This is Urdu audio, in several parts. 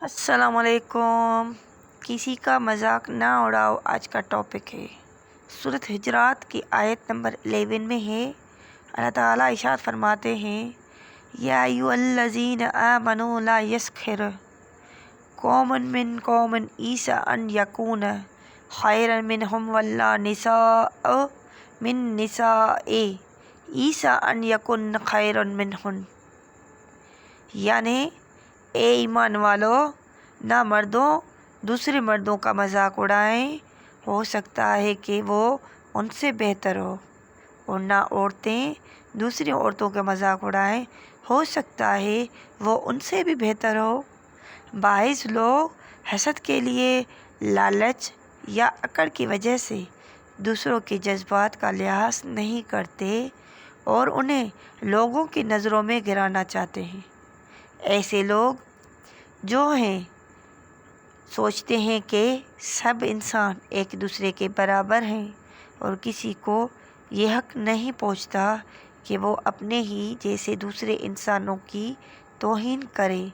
السلام علیکم۔ کسی کا مذاق نہ اڑاؤ آج کا ٹاپک ہے۔ سورۃ حجرات کی آیت نمبر 11 میں ہے، اللہ تعالیٰ ارشاد فرماتے ہیں، یا ایھا الذین آمنوا لا یسخر قوم من قوم عسیٰ ان یکونوا خیرا منہم ولا نساء من نساء عسیٰ ان یکن خیرا منہن۔ یعنی اے ایمان والو، نہ مردوں دوسرے مردوں کا مذاق اڑائیں، ہو سکتا ہے کہ وہ ان سے بہتر ہو، اور نہ عورتیں دوسری عورتوں کا مذاق اڑائیں، ہو سکتا ہے وہ ان سے بھی بہتر ہو۔ بعض لوگ حسد کے لیے، لالچ یا اکڑ کی وجہ سے دوسروں کے جذبات کا لحاظ نہیں کرتے اور انہیں لوگوں کی نظروں میں گرانا چاہتے ہیں۔ ایسے لوگ جو ہیں سوچتے ہیں کہ سب انسان ایک دوسرے کے برابر ہیں اور کسی کو یہ حق نہیں پہنچتا کہ وہ اپنے ہی جیسے دوسرے انسانوں کی توہین کرے۔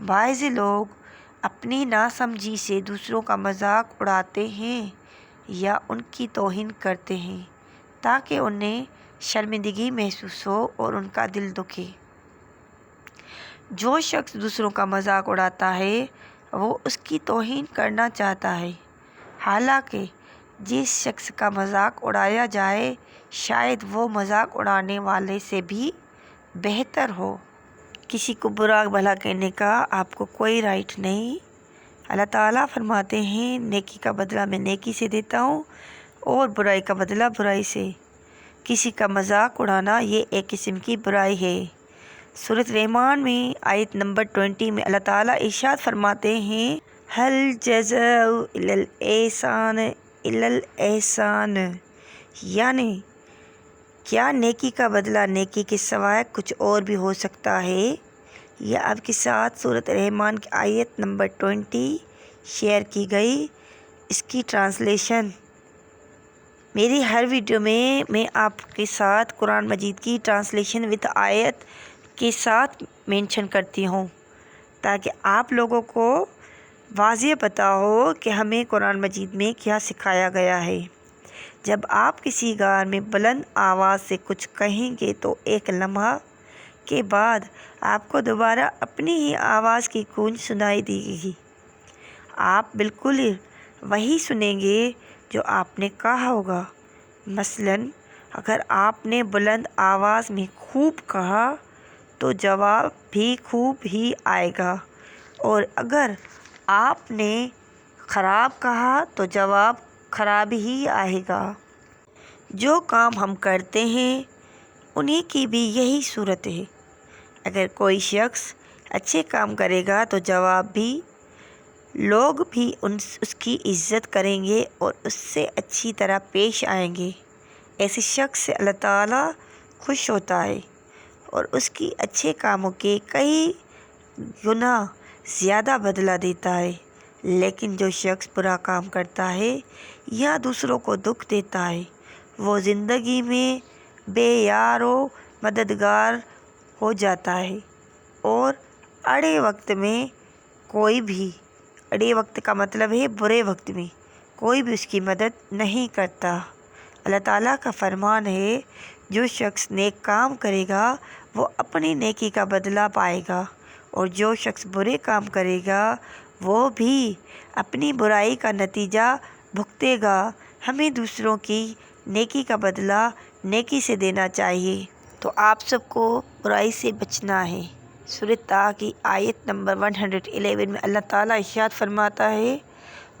بعض لوگ اپنی ناسمجھی سے دوسروں کا مذاق اڑاتے ہیں یا ان کی توہین کرتے ہیں تاکہ انہیں شرمندگی محسوس ہو اور ان کا دل دکھے۔ جو شخص دوسروں کا مذاق اڑاتا ہے وہ اس کی توہین کرنا چاہتا ہے، حالانکہ جس شخص کا مذاق اڑایا جائے شاید وہ مذاق اڑانے والے سے بھی بہتر ہو۔ کسی کو برا بھلا کہنے کا آپ کو کوئی رائٹ نہیں۔ اللہ تعالیٰ فرماتے ہیں، نیکی کا بدلہ میں نیکی سے دیتا ہوں اور برائی کا بدلہ برائی سے۔ کسی کا مذاق اڑانا یہ ایک قسم کی برائی ہے۔ سورۃ رحمٰن میں آیت نمبر 20 میں اللہ تعالیٰ ارشاد فرماتے ہیں، ھل جزاء الا الاحسان الا الاحسان، یعنی کیا نیکی کا بدلہ نیکی کے سوائے کچھ اور بھی ہو سکتا ہے؟ یہ آپ کے ساتھ سورۃ رحمٰن کی آیت نمبر 20 شیئر کی گئی۔ اس کی ٹرانسلیشن میری ہر ویڈیو میں آپ کے ساتھ قرآن مجید کی ٹرانسلیشن وتھ آیت کے ساتھ مینشن کرتی ہوں تاکہ آپ لوگوں کو واضح پتہ ہو کہ ہمیں قرآن مجید میں کیا سکھایا گیا ہے۔ جب آپ کسی غار میں بلند آواز سے کچھ کہیں گے تو ایک لمحہ کے بعد آپ کو دوبارہ اپنی ہی آواز کی گونج سنائی دے گی۔ آپ بالکل وہی سنیں گے جو آپ نے کہا ہوگا۔ مثلاً اگر آپ نے بلند آواز میں خوب کہا تو جواب بھی خوب ہی آئے گا، اور اگر آپ نے خراب کہا تو جواب خراب ہی آئے گا۔ جو کام ہم کرتے ہیں انہی کی بھی یہی صورت ہے۔ اگر کوئی شخص اچھے کام کرے گا تو جواب بھی لوگ بھی اس کی عزت کریں گے اور اس سے اچھی طرح پیش آئیں گے۔ ایسے شخص سے اللہ تعالیٰ خوش ہوتا ہے اور اس کی اچھے کاموں کے کئی گنا زیادہ بدلہ دیتا ہے۔ لیکن جو شخص برا کام کرتا ہے یا دوسروں کو دکھ دیتا ہے وہ زندگی میں بے یار و مددگار ہو جاتا ہے اور اڑے وقت میں کوئی بھی، اڑے وقت کا مطلب ہے برے وقت میں کوئی بھی اس کی مدد نہیں کرتا۔ اللہ تعالیٰ کا فرمان ہے، جو شخص نیک کام کرے گا وہ اپنی نیکی کا بدلہ پائے گا، اور جو شخص برے کام کرے گا وہ بھی اپنی برائی کا نتیجہ بھگتے گا۔ ہمیں دوسروں کی نیکی کا بدلہ نیکی سے دینا چاہیے، تو آپ سب کو برائی سے بچنا ہے۔ سورۃ طٰ کی آیت نمبر 111 میں اللہ تعالیٰ ارشاد فرماتا ہے،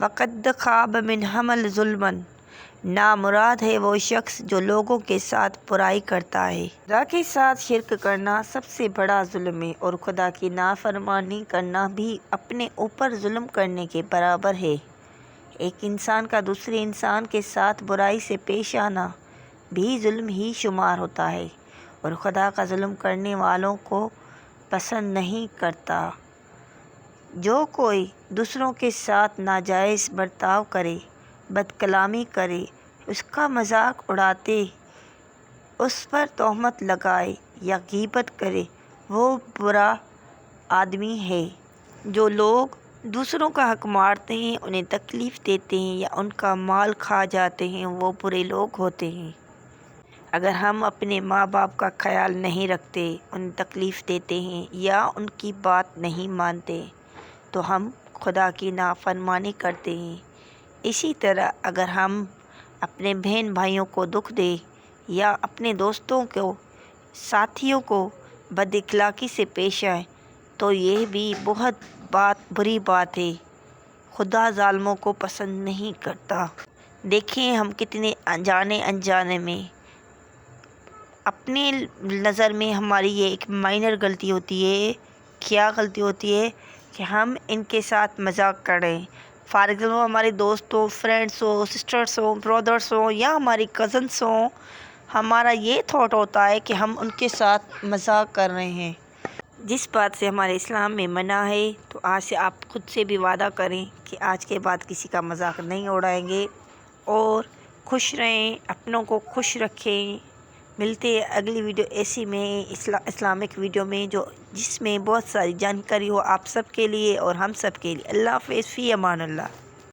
وَقَدْ خَابَ مَنْ حَمَلَ ظُلْمًا، نامراد ہے وہ شخص جو لوگوں کے ساتھ برائی کرتا ہے۔ خدا کے ساتھ شرک کرنا سب سے بڑا ظلم ہے، اور خدا کی نافرمانی کرنا بھی اپنے اوپر ظلم کرنے کے برابر ہے۔ ایک انسان کا دوسرے انسان کے ساتھ برائی سے پیش آنا بھی ظلم ہی شمار ہوتا ہے، اور خدا کا ظلم کرنے والوں کو پسند نہیں کرتا۔ جو کوئی دوسروں کے ساتھ ناجائز برتاؤ کرے، بد کلامی کرے، اس کا مذاق اڑاتے، اس پر تہمت لگائے یا غیبت کرے، وہ برا آدمی ہے۔ جو لوگ دوسروں کا حق مارتے ہیں، انہیں تکلیف دیتے ہیں یا ان کا مال کھا جاتے ہیں، وہ برے لوگ ہوتے ہیں۔ اگر ہم اپنے ماں باپ کا خیال نہیں رکھتے، انہیں تکلیف دیتے ہیں یا ان کی بات نہیں مانتے تو ہم خدا کی نافرمانی کرتے ہیں۔ اسی طرح اگر ہم اپنے بہن بھائیوں کو دکھ دیں یا اپنے دوستوں کو، ساتھیوں کو بد اخلاقی سے پیش آئیں تو یہ بھی بہت بری بات ہے۔ خدا ظالموں کو پسند نہیں کرتا۔ دیکھیں ہم کتنے جانے انجانے میں، اپنے نظر میں ہماری یہ ایک مائنر غلطی ہوتی ہے۔ کیا غلطی ہوتی ہے کہ ہم ان کے ساتھ مذاق کریں۔ فار ایگزامپل ہمارے دوست ہوں، فرینڈس ہوں، سسٹرس ہوں، برادرس ہوں یا ہماری کزنس ہوں، ہمارا یہ تھاٹ ہوتا ہے کہ ہم ان کے ساتھ مذاق کر رہے ہیں، جس بات سے ہمارے اسلام میں منع ہے۔ تو آج سے آپ خود سے بھی وعدہ کریں کہ آج کے بعد کسی کا مذاق نہیں اڑائیں گے اور خوش رہیں، اپنوں کو خوش رکھیں۔ ملتے ہیں اگلی ویڈیو ایسی میں اسلامک ویڈیو میں جس میں بہت ساری جانکاری ہو آپ سب کے لیے اور ہم سب کے لیے۔ اللہ حافظ، فی امان اللہ۔